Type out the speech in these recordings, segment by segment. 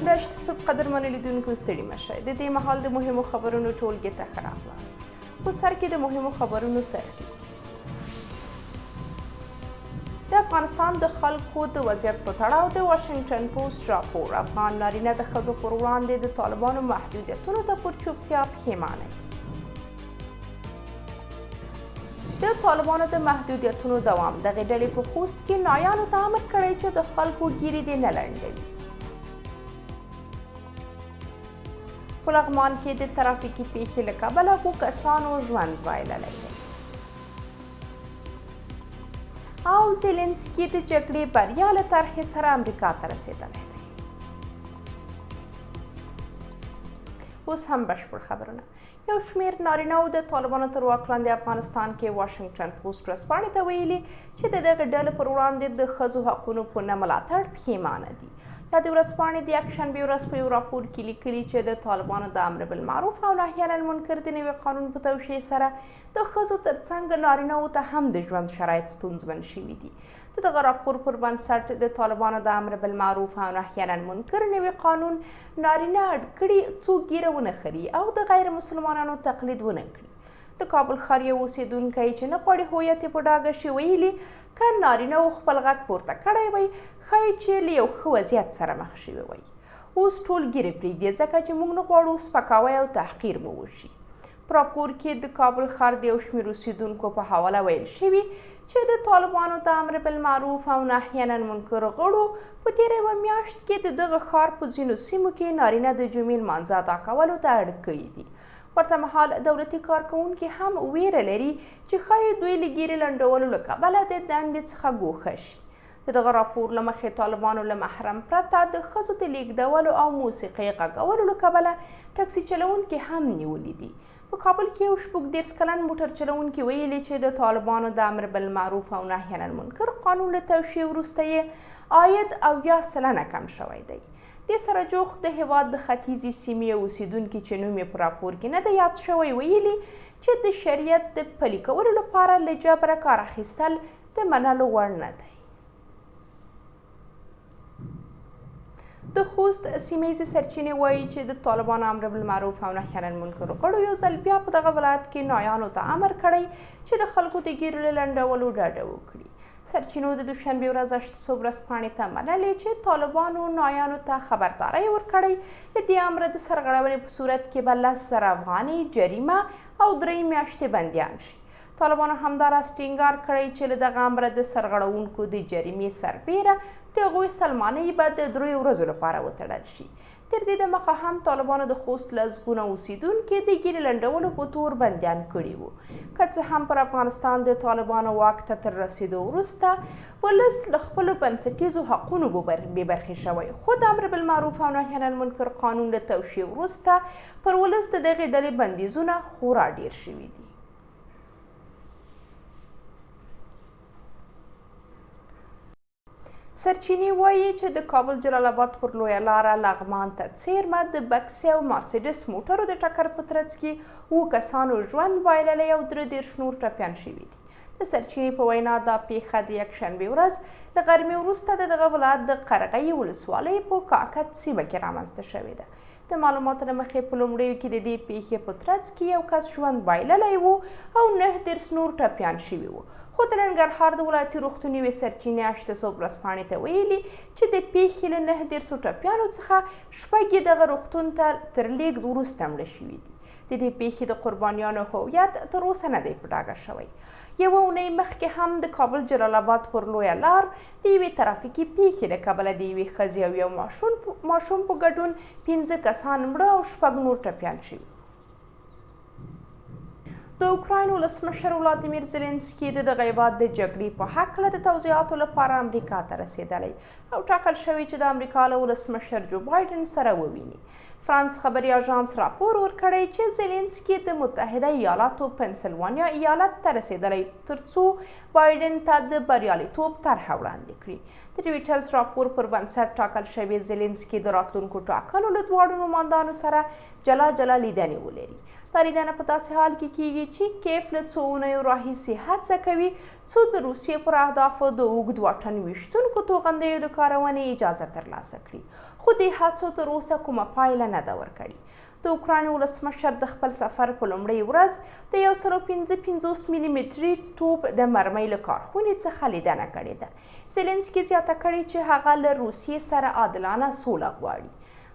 دشت صبح قدرمن لیدونکو ستړي مشه د دې مهال د مهمو خبرونو ټولګې ته ښه راغلاست. په سر کې د مهمو خبرونو سرټي. د افغانستان د خلکو د وضعیت په تړاو د واشنګټن پوسټ راپور افغان نارینه د ښځو پر وړاندې د طالبانو محدودیتونو ته پر چوپتیا پښیمانه دي. د طالبانو د محدودیتونو دوام دغې ډلې په خوست کې نایانو ته امر کړی چې د خلکو ګیرې دې نه لنډوي. په لغمان کې د ترافیکي پیښې له کبله 2 کسانو ژوند بایللی دی. او زیلنسکي د جګړې بریا له طرحې سره امریکا ته رسېدلی دی. اوس هم بشپړ خبرونه. یو شمېر نارینه‌و د طالبانو تر واک لاندې افغانستان کې واشنګټن پوسټ ورځپاڼې ته ویلي چې د دغې ډلې پر وړاندې د ښځو حقونو په نه ملاتړ پښیمانه دي. د ورځپاڼې د یکشنبې ورځ په یو راپور کې لیکلي چې د طالبانو د امر بالمعروف او نهي عن المنکر د نوي قانون په توشیح سره د ښځو ترڅنګ نارینه‌و ته هم د ژوند شرایط ستونزمن شوي دي. د دغه راپور پر بنسټ د طالبانو د امر بالمعروف او نهي عن المنکر نوي قانون نارینه اډ کړي څوک ګیره ونه خري او د غیر مسلمانانو تقلید ونه کړي. د کابل ښار یو اوسیدونکی چې نه غواړي هویت یې په ډاګه شي ویلي که نارینه‌و خپل غږ پورته کړی وی ښایي چې له یو ښه وضعیت سره مخ شوي وی. اوس ټول ګیرې پرېږدي ځکه چې موږ نه غواړو سپکاوی او تحقیر مو وشي. په راپور کې د کابل ښار د یو شمېر اوسیدونکو په حواله ویل شوي چې د طالبانو د امر بالمعروف او نهي عن المنکر غړو په تېره یوه میاشت کې د دغه ښار په ځینو سیمو کې نارینه د جمعې لمانځه ادا کولو ته اړ کړي دي. ورته مهال دولتي کارکوونکي هم ویره لري چې ښایي دوی له ګیرې لنډولو له کبله د دندې څخه ګوښه شي. د دغه راپور له مخې طالبانو له محرم پرته د ښځو د لیږدولو او موسیقۍ غږولو له کبله ټکسي چلوونکي هم نیولي دي. په کابل کې یو 30 کلن موټر چلوونکي ویلي چې د طالبانو د امر بالمعروف او نهي عن المنکر قانون له توشیح وروسته یې عاید 80% کم شوی دی. دې سره جوخت د هیواد د ختیځې سیمې اوسیدونکي چې نوم یې په راپور کې نه دی یاد شوی ویلي چې د شریعت د پلي کولو لپاره له جبره کار اخیستل د منلو وړ نه دی. د خوست سیمه ییزې سرچینې وایي چې د طالبانو امر بالمعروف او نهي عن المنکر غړو یو ځل بیا په دغه ولایت کې نایانو ته امر کړی چې د خلکو د ګیرو له لنډولو ډډه وکړي. سرچینو د دوشنبې ورځ دشت صبح ورځپاڼې ته منلې چې طالبانو نایانو ته خبرداری ورکړی د دې امر د سرغړونې په صورت کې به 10,000 افغانۍ جریمه او 3 میاشتې بندیان شي. طالبانو همداراز ټینګار کړی چې له دغه امره د سرغړونکو د جریمې سربیره د هغوی سلمانۍ به د 3 ورځو لپاره وتړل شي. تر دې دمخه هم طالبانو د خوست لسګونه اوسیدونکي د ګیرې لنډولو په تور بندیان کړي وو. که څه هم پر افغانستان د طالبانو واک ته تر رسېدو وروسته ولس له خپلو بنسټیزو حقونو بې برخې شوی، خو د امر بالمعروف او نهي عن المنکر قانون له توشیح وروسته پر ولس د دغې ډلې بندیزونه خورا ډیر شوي دي. سرچینې وایي چې د کابل جلال آباد پر لویه لاره لغمان ته څیرمه د بکسي او مرسیډس موټرو د ټکر په ترڅ کې 7 کسانو ژوند بایللی او 23 نور ټپیان شوي دي. د سرچینې په وینا دا پیښه د یکشنبې ورځ له غرمې وروسته د دغه ولایت د قرغۍ ولسوالۍ په کاکت سیمه کې رامنځته شوې ده. د معلوماتو له مخې په لومړیو کې د دې پیښې په ترڅ کې یو کس ژوند بایللی و او 19 نور ټپیان شوي وو. خو د ننګرهار د ولایتي روغتون یوې سرچینې دشت صبح ورځپاڼې ته ویلي چې د پیښې له 19 ټپیانو څخه 6 یې دغه روغتون ته تر لیږد وروسته مړه شوي دي. د دې پیښې د قربانیانو هویت تر اوسه نه دی په ډاګه شوی. یوه اونۍ مخکې هم د کابل جلال آباد پر لویه لار د یوې ترافیکي پیښې له کبله د یوې ښځې او یو ماشوم په ګډون 15 کسان مړه او 6 نور ټپیان شوي. د اوکراین ولسمشر ولادیمیر زیلنسکي د دغه هیواد د جګړې په هکله د توضیحاتو لپاره امریکا ته رسېدلی او ټاکل شوی چې د امریکا له ولسمشر جو بایډن سره وویني. فرانس خبري اژانس راپور ورکړی چې زیلنسکي د متحده ایالاتو پنسلوانیا ایالت ته رسېدلی ترڅو بایډن ته د بریالیتوب طرحه وړاندې کړي. د رویټرز راپور پر بنسټ ټاکل شوی زیلنسکي د راتلونکو ټاکنو له دواړو نمایندانو سره جلا جلا لیدنې ولري. دا لیدنه په داسې حال کې کیږي چې کیف له څو اونیو راهیسې هڅه کوي څو د روسیې پر اهدافو د اوږد واټن ویشتونکو توغندیو د کارونې اجازه ترلاسه کړي، خو دې هڅو تر اوسه کومه پایله نه ده ورکړې. د اوکراین ولسمشر د خپل سفر په لومړۍ ورځ د 155 ملي متري توپ د مرمۍ له کارخونې څخه لیدنه کړې ده. زیلنسکي زیاته کړې چې هغه له روسیې سره عادلانه سوله غواړي.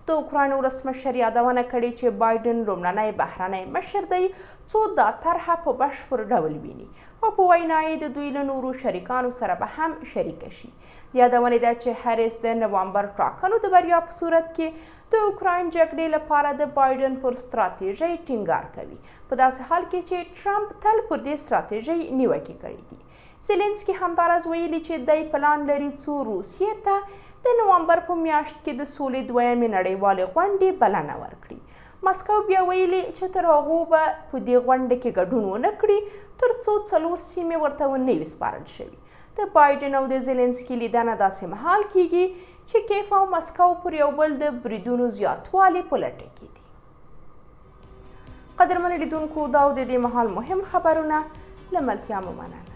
د اوکراین ولسمشر یادونه کړې چې بایډن لومړنی بهرنی مشر دی څو دا طرحه په بشپړ ډول ویني او په وینا یې د دوی له نورو شریکانو سره به هم شریکه شي. د یادونې ده چې هریس د نوامبر ټاکنو د بریا په صورت کې د اوکراین جګړې لپاره د بایډن پر ستراتیژۍ ټینګار کوي، په داسې حال کې چې ټرمپ تل پر دې ستراتیژۍ نیوکې کړې دي. زیلنسکي همداراز ویلي چې دی پلان لري څو روسیې ته د نوامبر په میاشت کې د سولې دویمې نړیوالې غونډې بلنه ورکړي. مسکو بیا ویلي چې تر هغو به په دې غونډه کې ګډون ونه کړي تر څو 4 سیمې ورته ونه وي سپارل شوي. د بایډن او د زیلنسکي لیدنه داسې مهال کیږي چې کیف او مسکو پر یو بل د بریدونو زیاتوالي په لټه کې دي. قدرمنو لیدونکو، دا د دې مهال مهم خبرونه له ملتیا مو مننه.